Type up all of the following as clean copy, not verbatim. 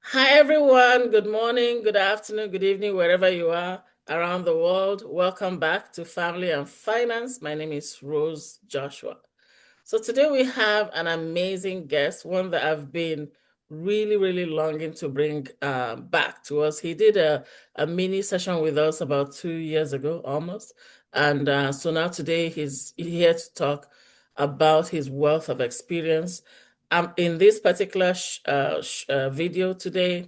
Hi, everyone. Good morning, good afternoon, good evening, wherever you are around the world. Welcome back to Family and Finance. My name is Rose Joshua. So today we have an amazing guest, one that I've been really longing to bring back to us. He did a mini session with us about 2 years ago, almost. And so now today he's here to talk about his wealth of experience. In this particular video today,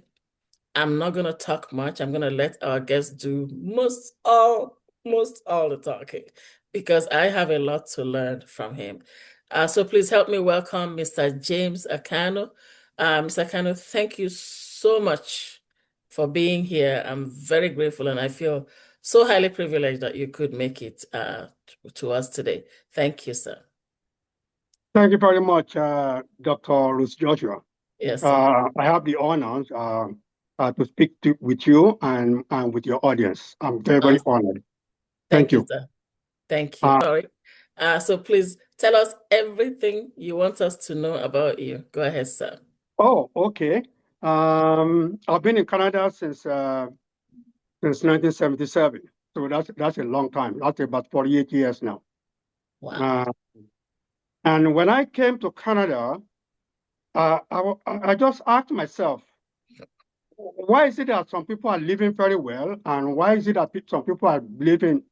I'm not going to talk much. I'm going to let our guest do most all the talking because I have a lot to learn from him. So please help me welcome Mr. James Akano. Mr. Akano, thank you so much for being here. I'm very grateful and I feel so highly privileged that you could make it to us today. Thank you, sir. Thank you very much, Dr. Ruth Joshua. Yes, sir. I have the honor to speak with you and with your audience. I'm very Awesome. honored. Thank Thank you, you. sir. Thank you. Uh, All right. So please tell us everything you want us to know about you. Go ahead, sir. okay. I've been in Canada since 1977, so that's a long time. That's about 48 years now. Wow. Uh, and when I came to Canada, I just asked myself, why is it that some people are living very well, and why is it that some people are living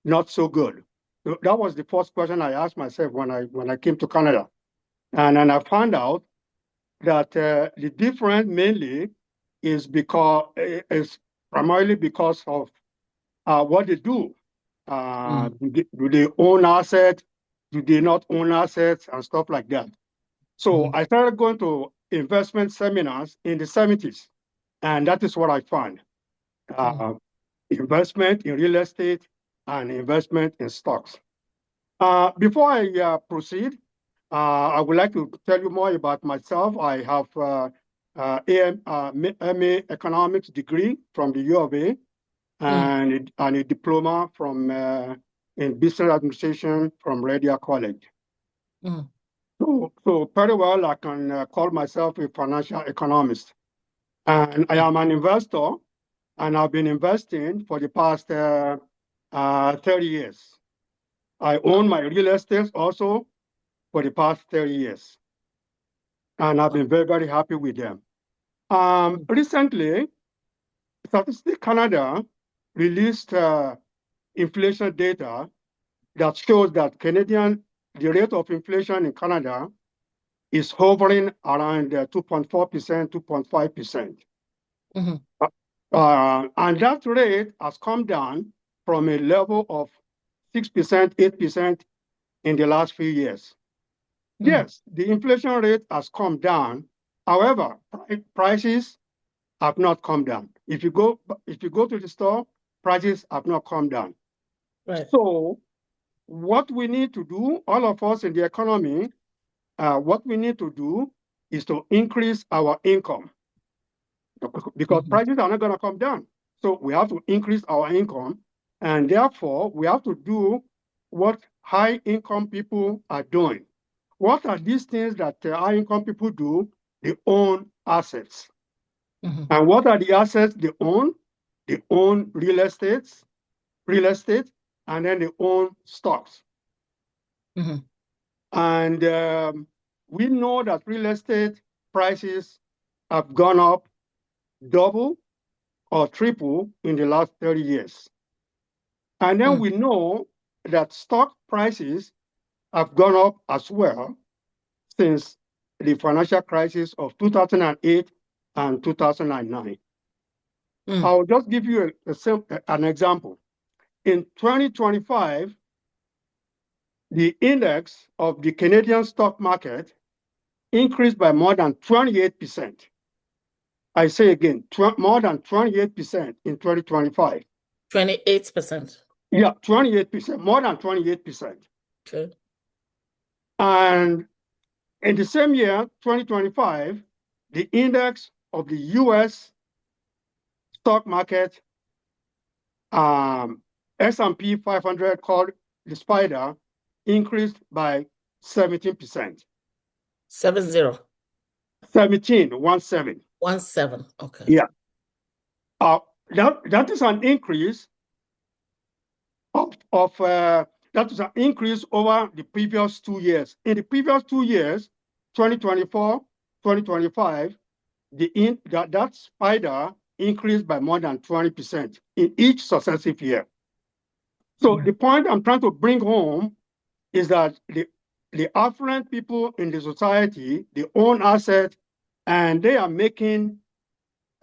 not so good? So that was the first question I asked myself when I came to Canada, and then I found out that the difference mainly is primarily because of what they do. Mm, Do they own assets? Do they not own assets and stuff like that? So mhm, I started going to investment seminars in the 70s, and that is what I found. mm. Uh, Investment in real estate and investment in stocks. Before I proceed, I would like to tell you more about myself. I have MA economics degree from the U of A Mm, and a diploma from in business administration from Radia College. mm, So very well, I can call myself a financial economist. And I mm. am an investor, and I've been investing for the past 30 years. I Wow. own my real estate also for the past 30 years, and I've Wow. been very happy with them. Mm, Recently, Statistics Canada released inflation data that shows that the rate of inflation in Canada is hovering around 2.4%, 2.5%. mhm, And that rate has come down from a level of 6%, 8% in the last few years. mm. Yes, the inflation rate has come down. However, prices have not come down. If you go to the store, prices have not come down. Right. So what we need to do, all of us in the economy, what we need to do is to increase our income because Mhm, prices are not going to come down. So we have to increase our income, and therefore we have to do what high income people are doing. What are these things that high income people do? They own assets. mhm, And what are the assets they own? They own real estate, and then they own stocks. mhm. And we know that real estate prices have gone up double or triple in the last 30 years. And then Mm. we know that stock prices have gone up as well since the financial crisis of 2008 and 2009. Mm. I'll just give you an example. In 2025, the index of the Canadian stock market increased by more than 28%. I say again, more than 28% in 2025. 28%. Yeah, 28%, more than 28%. Okay. And in the same year, 2025, the index of the US stock market, um, S&P 500 called the SPIDER, increased by 17%. 70. 17, 1 7. 1.7. Okay. Yeah. That is an increase of that is an increase over the previous 2 years. In the previous 2 years, 2024, 2025, that spider increased by more than 20% in each successive year. So the point I'm trying to bring home is that the affluent people in the society, they own assets, and they are making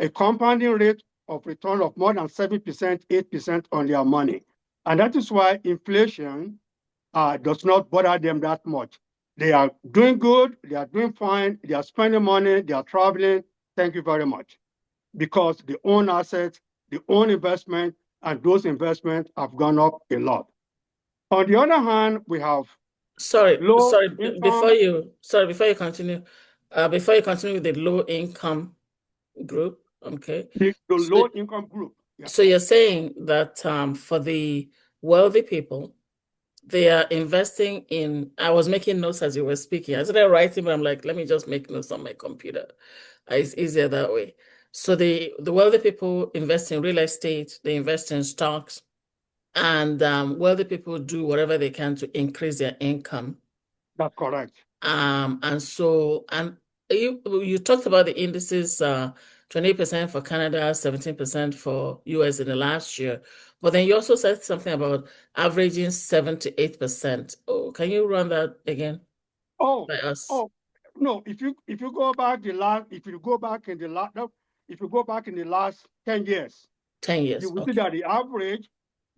a compounding rate of return of more than 7%, 8% on their money. And that is why inflation does not bother them that much. They are doing good, they are doing fine, they are spending money, they are traveling. Thank you very much. Because they own assets, they own investment, and those investments have gone up a lot. On the other hand, we have Sorry, low sorry. income. Before you continue, before you continue with the low income group, okay. The So, low income group. Yeah. so you're saying that for the wealthy people, they are investing in. I was making notes as you were speaking. I started writing, but I'm like, let me just make notes on my computer. It's easier that way. So the wealthy people invest in real estate, they invest in stocks, and wealthy people do whatever they can to increase their income. That's correct. And you talked about the indices, 20% for Canada, 17% for US in the last year. But then you also said something about averaging 7 to 8%. Oh, can you run that again Oh, by us? oh, no. If you go back the last, if you go back in the last, if you go back in the last 10 years, 10 you years. will see Okay. that the average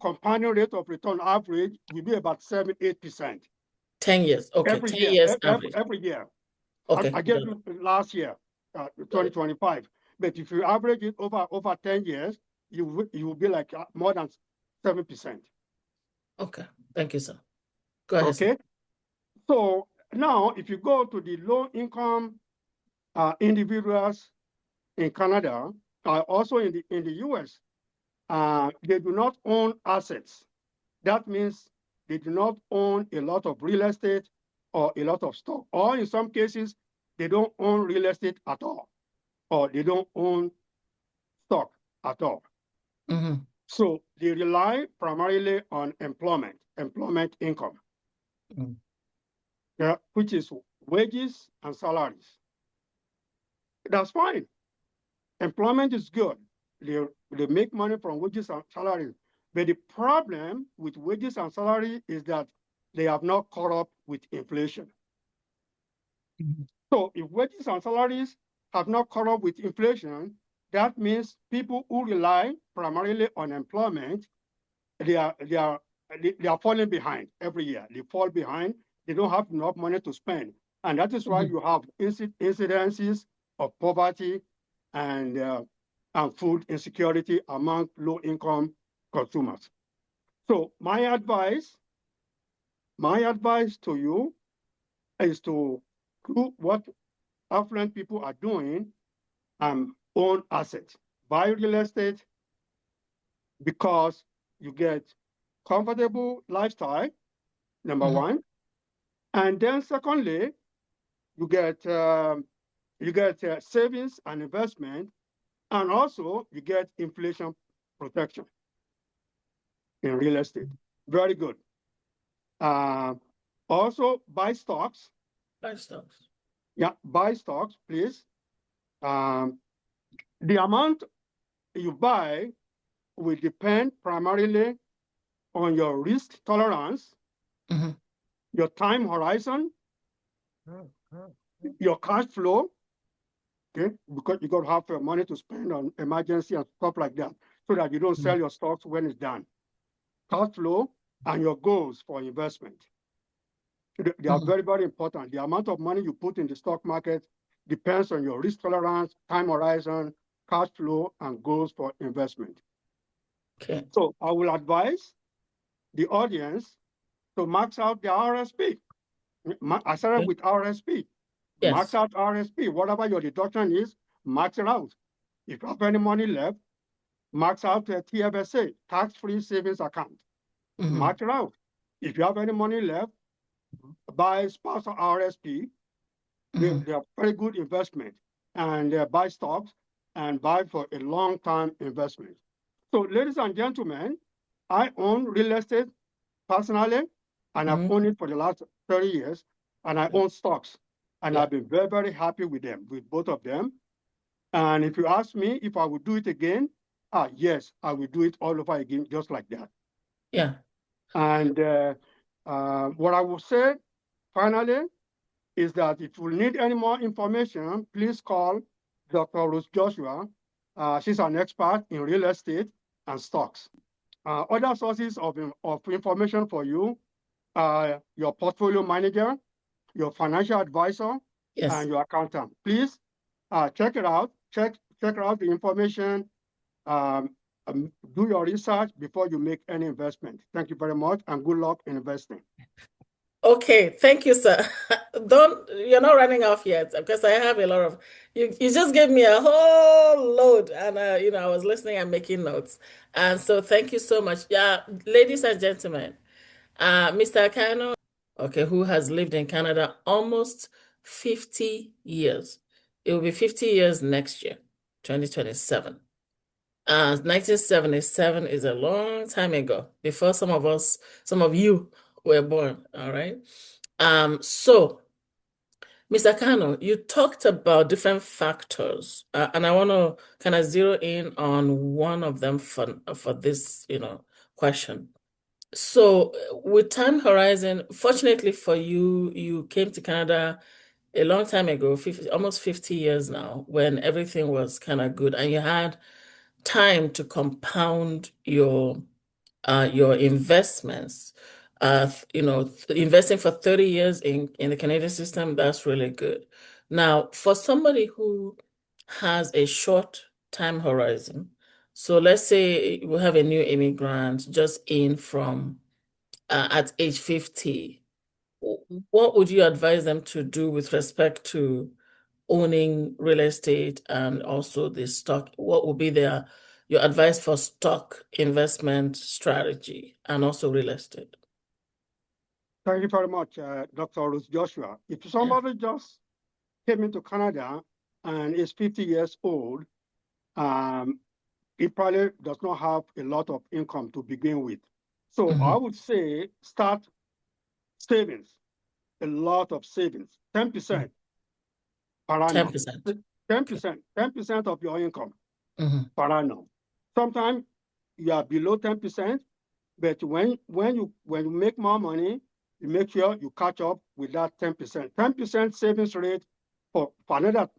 compounding rate of return average will be about 7, 8% 10 years. Okay. every 10 year. years average. Every year. Okay. I gave you last year, Got it. 2025. But if you average it over 10 years, you will be like more than 7%. Okay. Thank you, sir. Go ahead, sir. Okay. So now, if you go to the low income individuals in Canada, also in the US, they do not own assets. That means they do not own a lot of real estate or a lot of stock, or in some cases, they don't own real estate at all, or they don't own stock at all. Mm-hmm. So they rely primarily on employment income, Mm-hmm. yeah, which is wages and salaries. That's fine. Employment is good. They make money from wages and salaries. But the problem with wages and salary is that they have not caught up with inflation. Mm-hmm. So if wages and salaries have not caught up with inflation, that means people who rely primarily on employment, they are falling behind every year. They fall behind. They don't have enough money to spend. And that is why Mm-hmm. you have incidences of poverty and food insecurity among low-income consumers. So my advice to you is to do what affluent people are doing and own assets. Buy real estate because you get comfortable lifestyle, number Mm-hmm. one, and then secondly, you get savings and investment, and also you get inflation protection in real estate. Very good. Uh, Also, buy stocks. Buy stocks. Yeah, buy stocks, please. Um, the amount you buy will depend primarily on your risk tolerance, Mm-hmm. your time horizon, your cash flow, okay? Because you got to have money to spend on emergency and stuff like that, so that you don't Mm-hmm. sell your stocks when it's done. Cash flow and your goals for investment. They are Mm-hmm. very, very important. The amount of money you put in the stock market depends on your risk tolerance, time horizon, cash flow, and goals for investment. Okay. So I will advise the audience to max out the RSP. I started Okay. with RSP. Max Yes. out RSP. Whatever your deduction is, max it out. If you have any money left, max out a TFSA, tax-free savings account. Mm-hmm. Max it out. If you have any money left, buy spousal RSP. They Mm-hmm. are very good investment. and buy stocks and buy for a long-term investment. So, ladies and gentlemen, I own real estate personally, and I've Mm-hmm. owned it for the last 30 years, and I own stocks, and Yeah. I've been very, very happy with them, with both of them. And if you ask me if I would do it again, yes, I will do it all over again, just like that. Yeah. And what I will say finally is that if you need any more information, please call Dr. Ruth Joshua. She's an expert in real estate and stocks. Other sources of information for you are your portfolio manager, your financial advisor, Yes. and your accountant. Please check it out. Check out the information. Um, do your research before you make any investment. Thank you very much, and good luck in investing. Okay, thank you, sir. You're not running off yet because I have a lot of you just gave me a whole load and I was listening and making notes. And so thank you so much. Yeah, ladies and gentlemen, Mr. Akano, okay, who has lived in Canada almost 50 years. It will be 50 years next year, 2027. 1977 is a long time ago, before some of you were born, all right? So, Mr. Kano, you talked about different factors, and I want to kind of zero in on one of them for this, question. So, with time horizon, fortunately for you, you came to Canada a long time ago, 50, almost 50 years now, when everything was kind of good, and you had time to compound your investments. Investing for 30 years in the Canadian system, that's really good. Now, for somebody who has a short time horizon, so let's say we have a new immigrant just in from at age 50, what would you advise them to do with respect to owning real estate and also the stock? What would be your advice for stock investment strategy and also real estate? Thank you very much, Dr. Ruth Joshua. If Yeah. somebody just came into Canada and is 50 years old, um, he probably does not have a lot of income to begin with. So I Hmm. would say start savings, a lot of savings, 10% per annum, 10%. Okay. 10% of your income Hmm. per annum. Sometimes you are below 10%, but when you make more money, you make sure you catch up with that 10%. 10% savings rate for another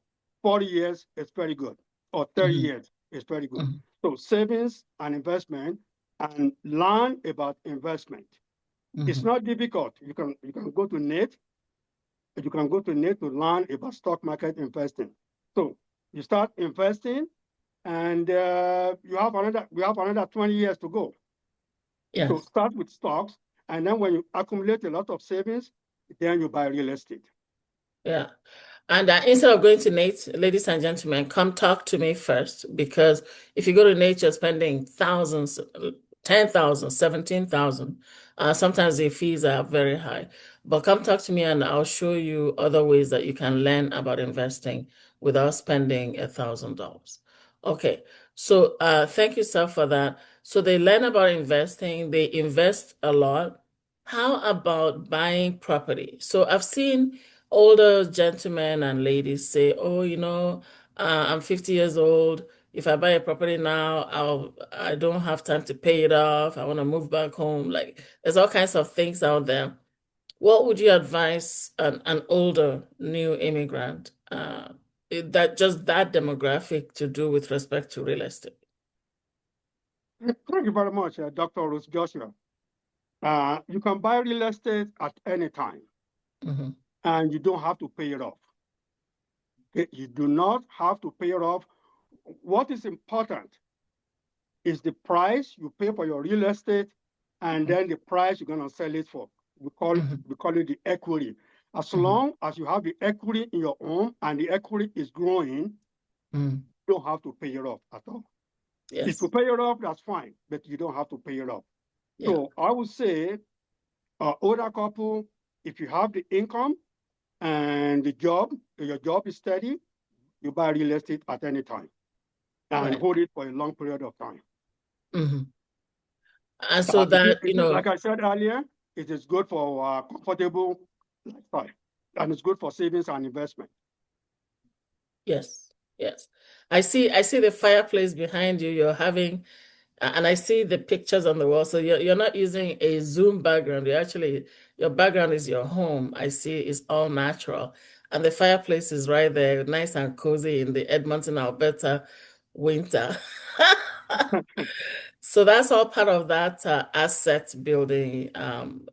40 years is very good, or 30 Hmm. years is very good. Hmm. So savings and investment, and learn about investment. It's Hmm. not difficult. You can go to net. You can go to net to learn about stock market investing. So you start investing, and we have another 20 years to go. So Yes. start with stocks, and then when you accumulate a lot of savings, then you buy real estate. Yeah. And instead of going to Nate, ladies and gentlemen, come talk to me first, because if you go to Nate, you're spending thousands, 10,000, 17,000. Sometimes the fees are very high. But come talk to me and I'll show you other ways that you can learn about investing without spending $1,000. Okay. So thank you, sir, for that. So they learn about investing, they invest a lot. How about buying property? So I've seen older gentlemen and ladies say, "Oh, I'm 50 years old. If I buy a property now, I don't have time to pay it off. I want to move back home." Like there's all kinds of things out there. What would you advise an older new immigrant, that demographic to do with respect to real estate? Thank you very much, Dr. Ruth Joshua. You can buy real estate at any time, Hmm. and you don't have to pay it off. Okay? You do not have to pay it off. What is important is the price you pay for your real estate, and then the price you're going to sell it for. We call it, Hmm. we call it the equity. As Hmm. long as you have the equity in your home and the equity is growing, Hmm. you don't have to pay it off at all. If you Yes. pay it off, that's fine, but you don't have to pay it off. Yeah. So I would say, older couple, if you have the income and your job is steady, you buy real estate at any time and Right. hold it for a long period of time. Mm-hmm. And so that, Like I said earlier, it is good for comfortable lifestyle, and it's good for savings and investment. yes, yes. I see the fireplace behind you. You're having, and I see the pictures on the wall. So you're not using a Zoom background. Your background is your home. I see it's all natural. And the fireplace is right there, nice and cozy in the Edmonton, Alberta winter. So that's all part of that asset building,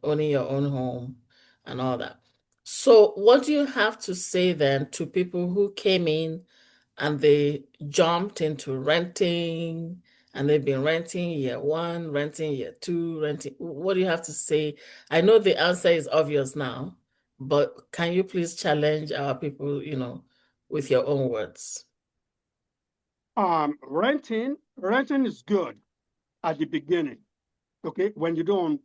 owning your own home and all that. So what do you have to say then to people who came in and they jumped into renting and they've been renting year one, renting year two, renting? What do you have to say? I know the answer is obvious now, but can you please challenge our people, with your own words? Renting is good at the beginning. Okay, when you don't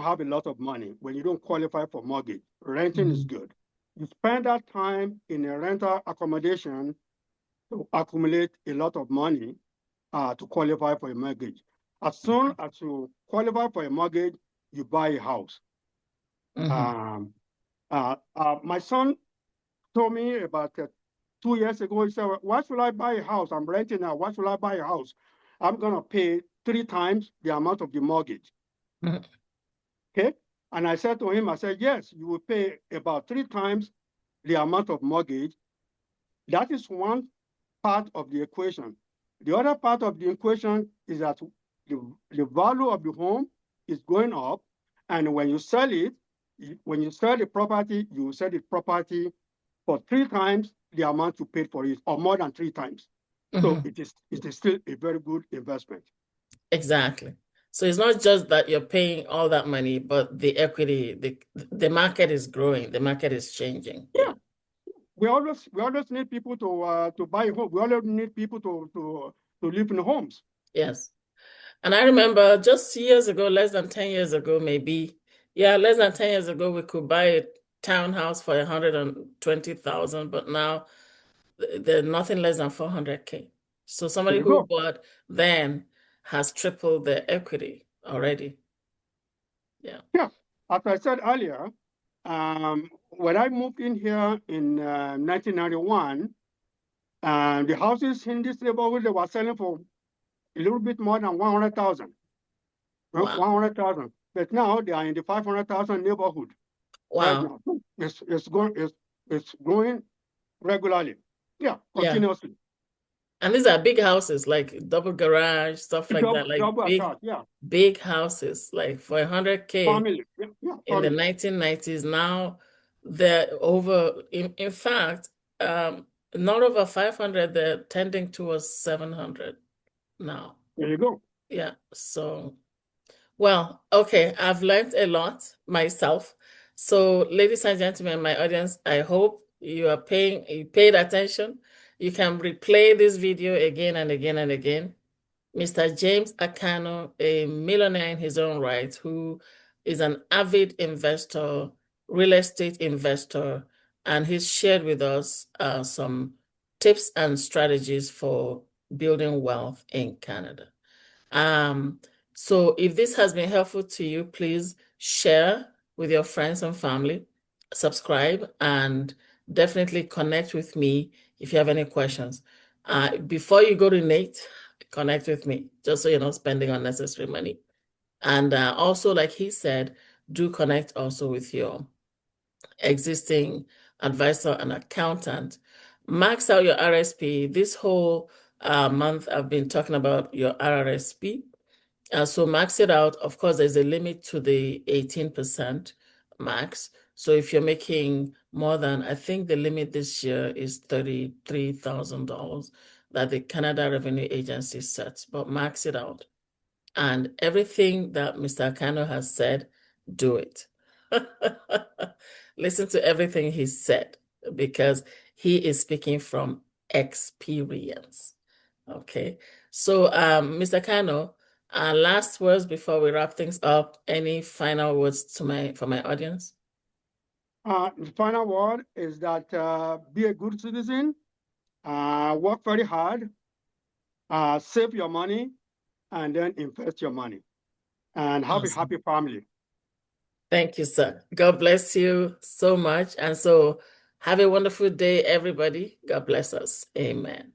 have a lot of money, when you don't qualify for mortgage, renting is Mhm. good. You spend that time in a rental accommodation to accumulate a lot of money to qualify for a mortgage. As soon as you qualify for a mortgage, you buy a house. Mhm. Um, my son told me about 2 years ago, he said, why should I buy a house? I'm renting now. Why should I buy a house? I'm going to pay 3 times the amount of the mortgage. Mhm. Okay. And I said to him, I said, yes, you will pay about 3 times the amount of mortgage. That is one part of the equation. The other part of the equation is that the value of the home is going up. And when you sell it, when you sell the property, you sell the property for 3 times the amount you paid for it, or more than 3 times. So Mhm. it is still a very good investment. Exactly. So it's not just that you're paying all that money, but the equity, the market is growing, the market is changing. Yeah. Yeah, we always need people to buy home. We always need people to live in homes. Yes. And I remember just years ago, less than 10 years ago, maybe, yeah, less than 10 years ago, we could buy a townhouse for 120,000, but now they're nothing less than 400K. So There somebody you who go. bought then has tripled their equity already. Yeah. Yeah, as I said earlier, when I moved in here in 1991, the houses in this neighborhood they were selling for a little bit more than 100,000, Wow. 100,000. But now they are in the 500,000 neighborhood right Wow. now. It's growing regularly. Yeah, Yeah. continuously. And these are big houses, like double garage, stuff like that, like Double big, attached. Yeah, big houses, like for 100K family. Yeah, yeah, in the family. 1990s. Now they're over, in fact, not over 500, they're tending towards 700 now. There you go. Yeah. So, well, okay, I've learned a lot myself. So, ladies and gentlemen, my audience, I hope you paid attention. You can replay this video again and again and again. Mr. James Akano, a millionaire in his own right, who is an avid investor, real estate investor, and he's shared with us some tips and strategies for building wealth in Canada. Um, so if this has been helpful to you, please share with your friends and family, subscribe, and definitely connect with me if you have any questions. Before you go to Nate, connect with me just so you're not spending unnecessary money. And also, like he said, do connect also with your existing advisor and accountant. Max out your RSP. This whole month, I've been talking about your RRSP. So max it out. Of course, there's a limit to the 18% max. So if you're making more than, I think the limit this year is $33,000 that the Canada Revenue Agency sets, but max it out. And everything that Mr. Akano has said, do it. Listen to everything he said because he is speaking from experience. Okay. So, Mr. Kano, last words before we wrap things up. Any final words for my audience? The final word is that be a good citizen, work very hard, save your money, and then invest your money and have a Awesome. happy family. Thank you, sir. God bless you so much. And so have a wonderful day, everybody. God bless us. Amen.